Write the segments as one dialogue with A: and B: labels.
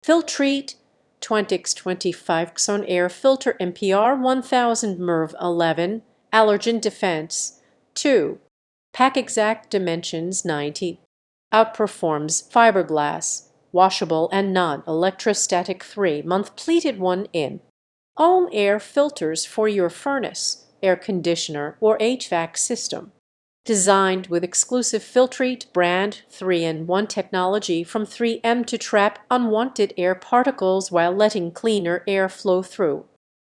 A: Filtrete 20x25 Air Filter MPR 1000 MERV 11 Allergen Defense 2. Pack exact dimensions 90. Outperforms fiberglass, washable and non-electrostatic 3-month pleated 1 in. Ohm air filters for your furnace, air conditioner, or HVAC system. Designed with exclusive Filtrete brand 3-in-1 technology from 3M to trap unwanted air particles while letting cleaner air flow through.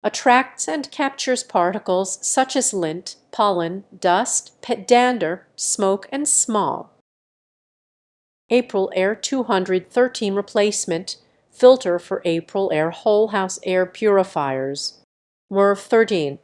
A: Attracts and captures particles such as lint, pollen, dust, pet dander, smoke, and smog. April Air 213 replacement filter for April Air whole house air purifiers. MERV 13.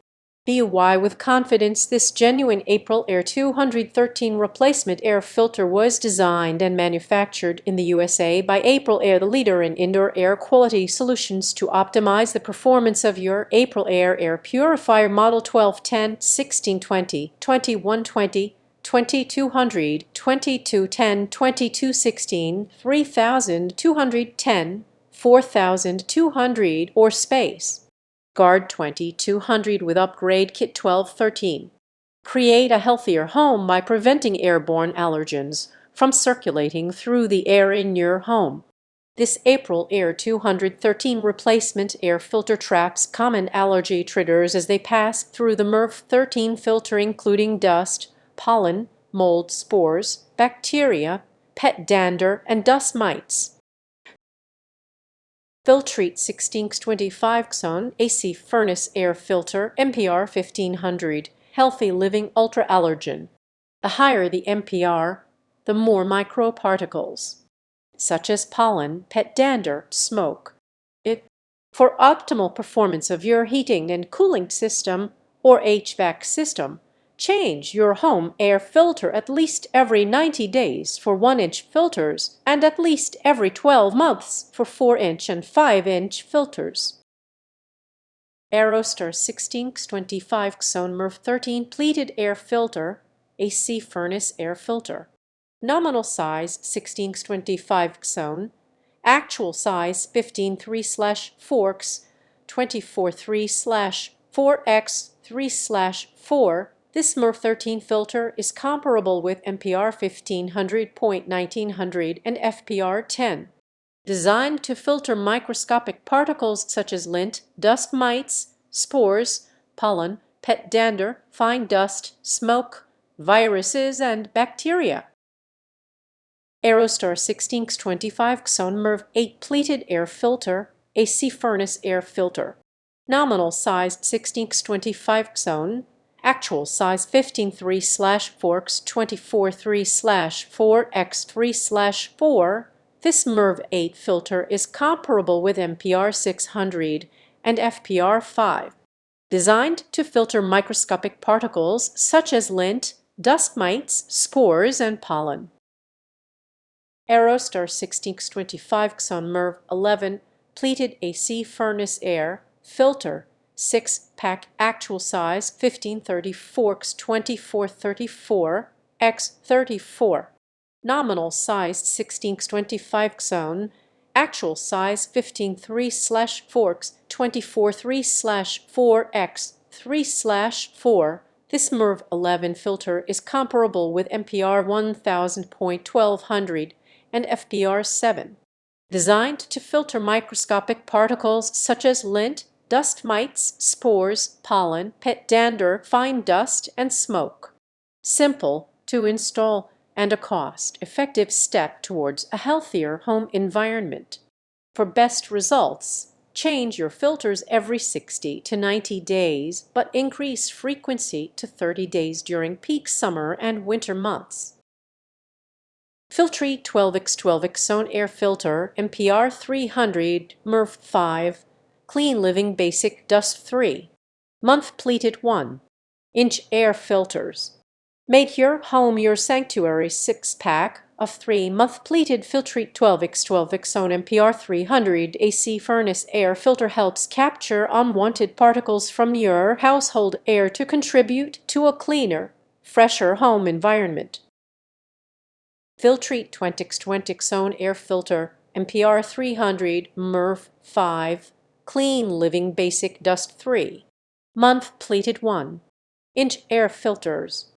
A: BUY with confidence this genuine April Air 213 replacement air filter was designed and manufactured in the USA by April Air, the leader in indoor air quality solutions, to optimize the performance of your April Air air purifier model 1210, 1620, 2120, 2200, 2210, 2216, 3210, 4200, or space. Guard 2200 with upgrade kit 1213. Create a healthier home by preventing airborne allergens from circulating through the air in your home. This April Air 213 replacement air filter traps common allergy triggers as they pass through the MERV 13 filter, including dust, pollen, mold spores, bacteria, pet dander, and dust mites. Filtrete 16x25 AC Furnace Air Filter MPR 1500 Healthy Living Ultra Allergen. The higher the MPR, the more microparticles, such as pollen, pet dander, smoke. For optimal performance of your heating and cooling system or HVAC system, change your home air filter at least every 90 days for 1-inch filters and at least every 12 months for 4-inch and 5-inch filters. Aerostar 16x25 MERV 13 Pleated Air Filter AC Furnace Air Filter. Nominal size 16x25, actual size 15.3/4x 24.3/4x3/4. This MERV 13 filter is comparable with MPR 1500.1900 and FPR 10. Designed to filter microscopic particles such as lint, dust mites, spores, pollen, pet dander, fine dust, smoke, viruses, and bacteria. Aerostar 16x25 MERV 8 Pleated Air Filter AC Furnace Air Filter. Nominal size 16x25, actual size 15.3/4x 24.3/4x3/4. This MERV 8 filter is comparable with MPR 600 and FPR 5. Designed to filter microscopic particles such as lint, dust mites, spores, and pollen. Aerostar 16x25 MERV 11 Pleated AC Furnace Air Filter 6-pack, actual size 15.34x 24.34x34. Nominal size 16x25, actual size 15.3/4x 24.3/4x3/4. This MERV 11 filter is comparable with MPR 1000.1200 and FPR 7. Designed to filter microscopic particles such as lint, dust mites, spores, pollen, pet dander, fine dust, and smoke. Simple to install and a cost-effective step towards a healthier home environment. For best results, change your filters every 60 to 90 days, but increase frequency to 30 days during peak summer and winter months. Filtrete 12x12 Air Filter MPR 300 MERV 5 Clean Living Basic Dust 3 Month Pleated 1-inch air filters. Make your home your sanctuary 6-pack of 3-month pleated Filtrete 12x12 MPR 300 AC Furnace Air Filter helps capture unwanted particles from your household air to contribute to a cleaner, fresher home environment. Filtrete 20x20 Air Filter MPR 300 MERV 5, Clean Living Basic Dust 3, Month Pleated 1, Inch Air Filters.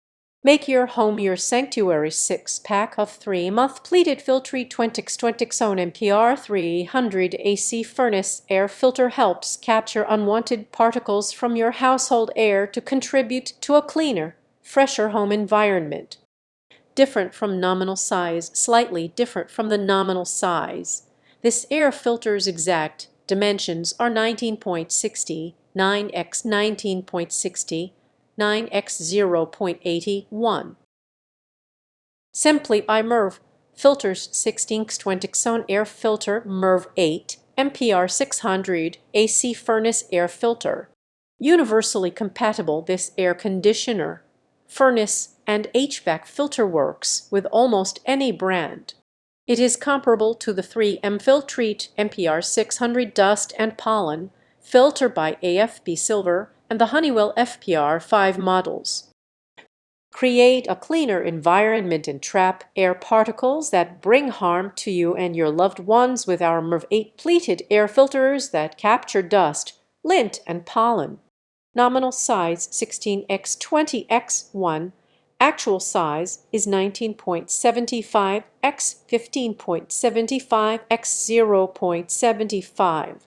A: Make your home your sanctuary 6-pack of 3-month Pleated Filtrete 2020 MPR 300 AC Furnace Air Filter helps capture unwanted particles from your household air to contribute to a cleaner, fresher home environment. Different from nominal size, slightly different from the nominal size. This air filter's exact dimensions are 19.60, 9x 19.60, 9x 0.81. Simply by MERV. Filters 16x20 Air Filter MERV 8, MPR 600 AC Furnace Air Filter. Universally compatible, this air conditioner, furnace, and HVAC filter works with almost any brand. It is comparable to the 3M Filtrete MPR 600 Dust and Pollen, filter by AFB Silver, and the Honeywell FPR 5 models. Create a cleaner environment and trap air particles that bring harm to you and your loved ones with our MERV 8 pleated air filters that capture dust, lint, and pollen. Nominal size 16x20x1. Actual size is 19.75 x 15.75 x 0.75.